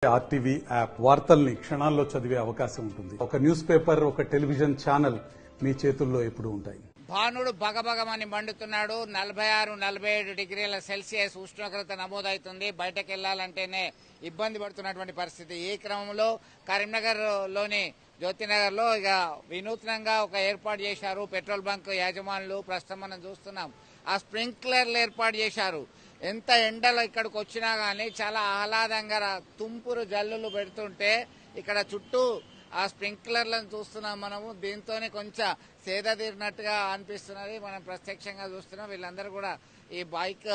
RTV app వార్తల్ని క్షణాల్లో చదివే అవకాశం ఉంటుంది. ఒక న్యూస్ పేపర్, ఒక టెలివిజన్ ఛానల్ మీ చేతుల్లో ఎప్పుడూ ఉంటాయి. భానుడు బగబగమని మండుతున్నాడు. 46-47 డిగ్రీల సెల్సియస్ ఉష్ణోగ్రత నమోదవుతుంది. బయటకు వెళ్లాలంటేనే ఇబ్బంది పడుతున్నటువంటి పరిస్థితి. ఈ క్రమంలో కరీంనగర్ లోని జ్యోతినగర్ లో ఇక వినూత్నంగా ఒక ఏర్పాటు చేశారు. పెట్రోల్ బంక్ యాజమానులు ప్రస్తుతం మనం చూస్తున్నాం. ఆ స్ప్రింక్లర్లు ఏర్పాటు చేశారు. ఎంత ఎండలో ఇక్కడికి వచ్చినా గానీ చాలా ఆహ్లాదంగా తుంపురు జల్లులు పెడుతుంటే ఇక్కడ చుట్టూ ఆ స్ప్రింక్లర్లను చూస్తున్నాం మనము. దీంతోనే కొంచెం సేద తీరినట్టుగా అనిపిస్తున్నది. మనం ప్రత్యక్షంగా చూస్తున్నాం. వీళ్ళందరూ కూడా ఈ బైక్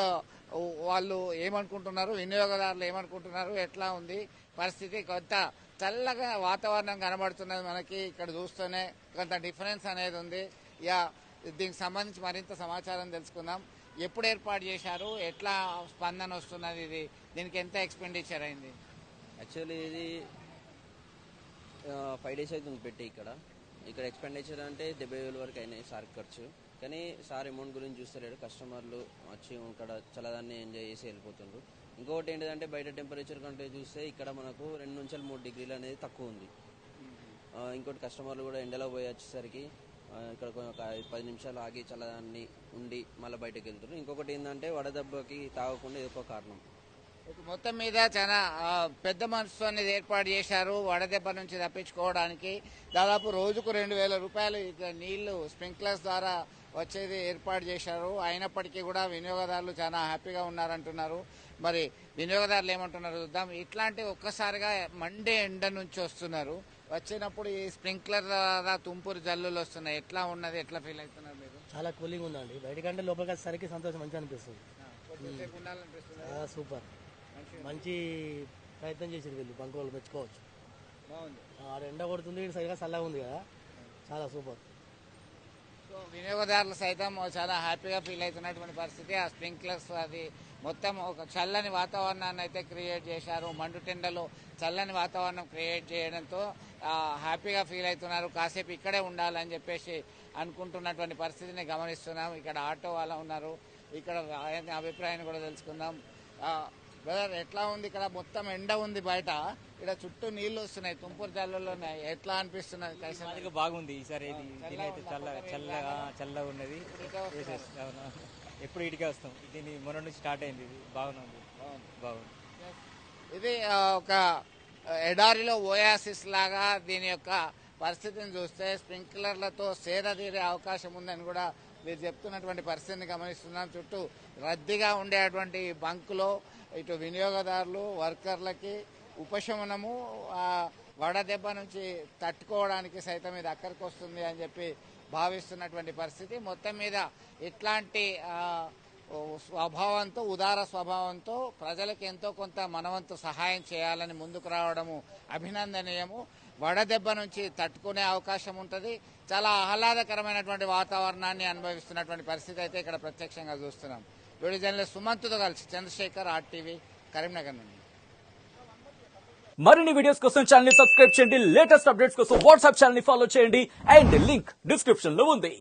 వాళ్ళు ఏమనుకుంటున్నారు, వినియోగదారులు ఏమనుకుంటున్నారు, ఎట్లా ఉంది పరిస్థితి. కొంత చల్లగా వాతావరణం కనబడుతున్నది మనకి. ఇక్కడ చూస్తూనే కొంత డిఫరెన్స్ అనేది ఉంది. దీనికి సంబంధించి మరింత సమాచారం తెలుసుకుందాం. ఎప్పుడు ఏర్పాటు చేశారు, ఎట్లా స్పందన వస్తున్నది, దీనికి ఎంత ఎక్స్పెండిచర్ అయింది? యాక్చువల్లీ ఇది 5 days అవుతుంది పెట్టి ఇక్కడ ఎక్స్పెండిచర్ అంటే 70,000 వరకు అయినాయి సార్ ఖర్చు. కానీ సార్ అమౌంట్ గురించి చూస్తలేడు. కస్టమర్లు వచ్చి ఇక్కడ చల్లదాన్ని ఎంజాయ్ చేసి వెళ్ళిపోతుండ్రు. ఇంకొకటి ఏంటంటే బయట టెంపరేచర్ కంటే చూస్తే ఇక్కడ మనకు 2 నుంచి 3 డిగ్రీలు అనేది తక్కువ ఉంది. ఇంకోటి కస్టమర్లు కూడా ఎండలో పోయి వచ్చేసరికి ఇక్కడ ఒక 10 నిమిషాలు ఆగి చల్లదాన్ని ఉండి మళ్ళీ బయటకు వెళ్తున్నారు. ఇంకొకటి ఏంటంటే వడదెబ్బకి తాగకుండా ఇది ఒక కారణం. మొత్తం మీద చాలా పెద్ద మనసు అనేది ఏర్పాటు చేశారు. వడదెబ్బ నుంచి తప్పించుకోవడానికి దాదాపు రోజుకు 2,000 రూపాయలు ఇక నీళ్లు స్ప్రింక్లర్స్ ద్వారా వచ్చేది ఏర్పాటు చేశారు. అయినప్పటికీ కూడా వినియోగదారులు చాలా హ్యాపీగా ఉన్నారంటున్నారు. మరి వినియోగదారులు ఏమంటున్నారు చూద్దాం. ఇట్లాంటి ఒక్కసారిగా మండే ఎండ నుంచి వస్తున్నారు. వచ్చినప్పుడు ఈ స్ప్రింక్లర్ ద్వారా తుంపురు జల్లులు వస్తున్నాయి. ఎట్లా ఉన్నది, ఎట్లా ఫీల్ అవుతున్నారు మీరు? చాలా కూలింగ్ ఉందండి. బయటకంటే లోపలికి వచ్చేసరికి సంతోషం మంచిగా అనిపిస్తుంది. సూపర్, మంచి ప్రయత్నం చేసేది వీళ్ళు. బంక్ వాళ్ళు మెచ్చుకోవచ్చు. ఆడ ఎండ కొడుతుంది, సరిగా చల్లగా ఉంది కదా, చాలా సూపర్. సో వినియోగదారులు సైతం చాలా హ్యాపీగా ఫీల్ అవుతున్నటువంటి పరిస్థితి. ఆ స్ప్రింక్లర్స్ అది మొత్తం ఒక చల్లని వాతావరణాన్ని అయితే క్రియేట్ చేశారు. మండుటెండలో చల్లని వాతావరణం క్రియేట్ చేయడంతో హ్యాపీగా ఫీల్ అవుతున్నారు. కాసేపు ఇక్కడే ఉండాలని చెప్పేసి అనుకుంటున్నటువంటి పరిస్థితిని గమనిస్తున్నాం. ఇక్కడ ఆటో వాళ్ళు ఉన్నారు. ఇక్కడ ఆయన అభిప్రాయాన్ని కూడా తెలుసుకుందాం. బ్రదర్, ఎట్లా ఉంది? ఇక్కడ మొత్తం ఎండ ఉంది బయట, ఇక్కడ చుట్టూ నీళ్లు వస్తున్నాయి, తుంపూరు జల్లులు ఉన్నాయి. ఎట్లా అనిపిస్తున్నది? బాగుంది ఈసారి. చల్లగా ఉన్నది. ఎప్పుడు ఇటుకే వస్తాం. దీని మొన్న నుంచి స్టార్ట్ అయింది. ఇది బాగుంది. ఇది ఒక ఎడారిలో ఓయాసిస్ లాగా దీని యొక్క పరిస్థితిని చూస్తే స్ప్రింక్లర్లతో సేద తీరే అవకాశం ఉందని కూడా మీరు చెప్తున్నటువంటి పరిస్థితిని గమనిస్తున్నాం. చుట్టూ రద్దీగా ఉండేటువంటి బంకులో ఇటు వినియోగదారులు, వర్కర్లకి ఉపశమనము, వడదెబ్బ నుంచి తట్టుకోవడానికి సైతం ఇది అక్కడికి వస్తుంది అని చెప్పి భావిస్తున్నటువంటి పరిస్థితి. మొత్తం మీద ఇట్లాంటి స్వభావంతో, ఉదార స్వభావంతో ప్రజలకు ఎంతో కొంత మనవంతు సహాయం చేయాలని ముందుకు రావడము అభినందనీయము. వడదెబ్బ నుంచి తట్టుకునే అవకాశం ఉంటుంది. చాలా ఆహ్లాదకరమైనటువంటి వాతావరణాన్ని అనుభవిస్తున్నటువంటి పరిస్థితి అయితే ఇక్కడ ప్రత్యక్షంగా చూస్తున్నాం. వీడియో జర్నలిస్ట్ సుమంత్తో కలిసి చంద్రశేఖర్, ఆర్టీవీ, కరీంనగర్ నుండి. మరిన్ని వీడియోస్ కోసం ఛానల్ ని సబ్స్క్రైబ్ చేయండి. లేటెస్ట్ అప్డేట్స్ కోసం వాట్సాప్ ఛానల్ ని ఫాలో చేయండి. అండ్ లింక్ డిస్క్రిప్షన్ లో ఉంది.